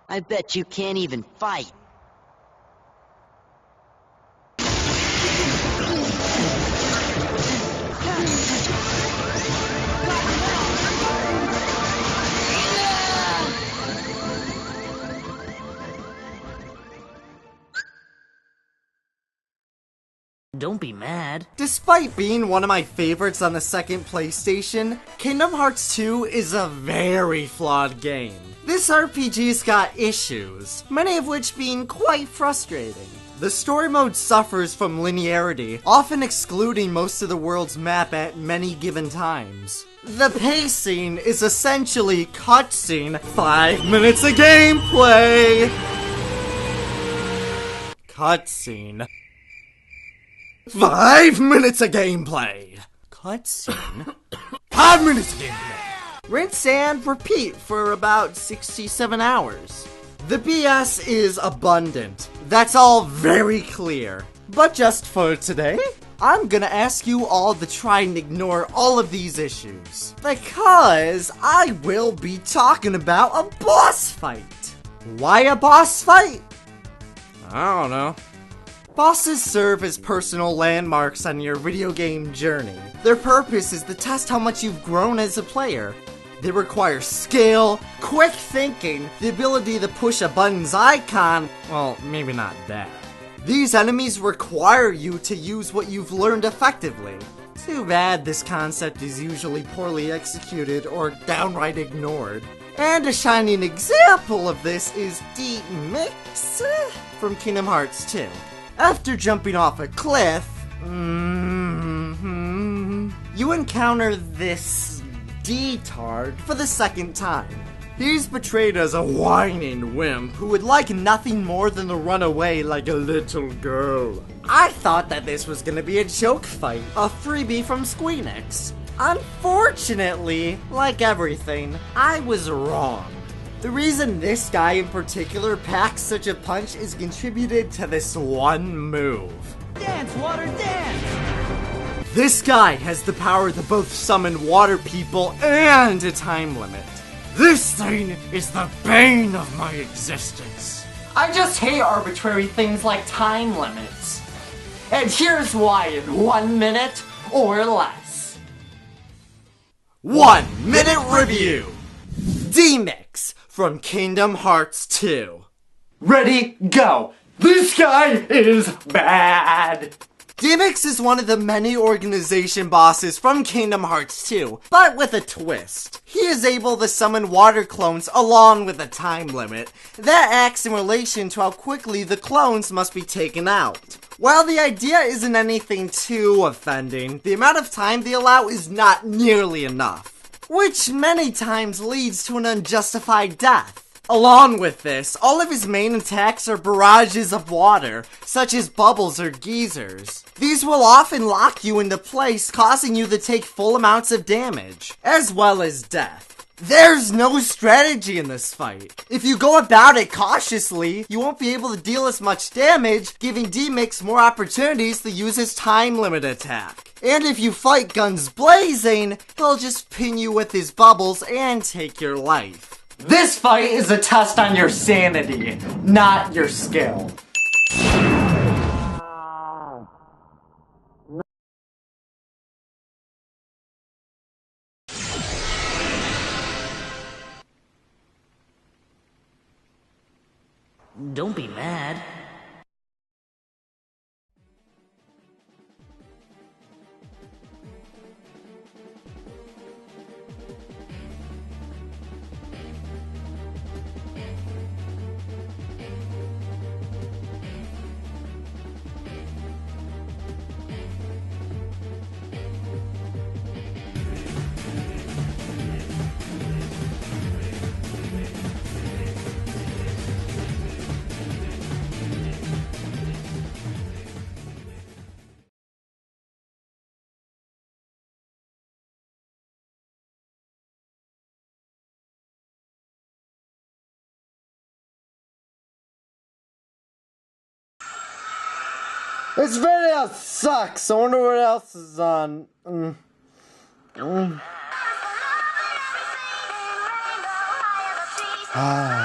I bet you can't even fight. Don't be mad. Despite being one of my favorites on the second PlayStation, Kingdom Hearts 2 is a very flawed game. This RPG's got issues, many of which being quite frustrating. The story mode suffers from linearity, often excluding most of the world's map at many given times. The pacing is essentially cutscene, 5 minutes of gameplay! Cutscene. 5 minutes of gameplay! Cutscene? 5 minutes of gameplay! Rinse and repeat for about 67 hours. The BS is abundant. That's all very clear. But just for today, I'm gonna ask you all to try and ignore all of these issues. Because I will be talking about a boss fight. Why a boss fight? I don't know. Bosses serve as personal landmarks on your video game journey. Their purpose is to test how much you've grown as a player. They require skill, quick thinking, the ability to push a button's icon, well, maybe not that. These enemies require you to use what you've learned effectively. Too bad this concept is usually poorly executed or downright ignored. And a shining example of this is Demyx from Kingdom Hearts 2. After jumping off a cliff, you encounter this detard for the second time. He's portrayed as a whining wimp who would like nothing more than to run away like a little girl. I thought that this was gonna be a joke fight, a freebie from Squeenix. Unfortunately, like everything, I was wrong. The reason this guy in particular packs such a punch is contributed to this one move. Dance, water, dance! This guy has the power to both summon water people and a time limit. This thing is the bane of my existence. I just hate arbitrary things like time limits. And here's why in 1 minute or less. 1 minute review. Demyx from Kingdom Hearts 2. Ready, go. This guy is bad. Demyx is one of the many organization bosses from Kingdom Hearts 2, but with a twist. He is able to summon water clones along with a time limit that acts in relation to how quickly the clones must be taken out. While the idea isn't anything too offending, the amount of time they allow is not nearly enough, which many times leads to an unjustified death. Along with this, all of his main attacks are barrages of water, such as bubbles or geysers. These will often lock you into place, causing you to take full amounts of damage, as well as death. There's no strategy in this fight. If you go about it cautiously, you won't be able to deal as much damage, giving Demyx more opportunities to use his time limit attack. And if you fight guns blazing, he'll just pin you with his bubbles and take your life. This fight is a test on your sanity, not your skill. Don't be mad. This video sucks. I wonder what else is on. Ah.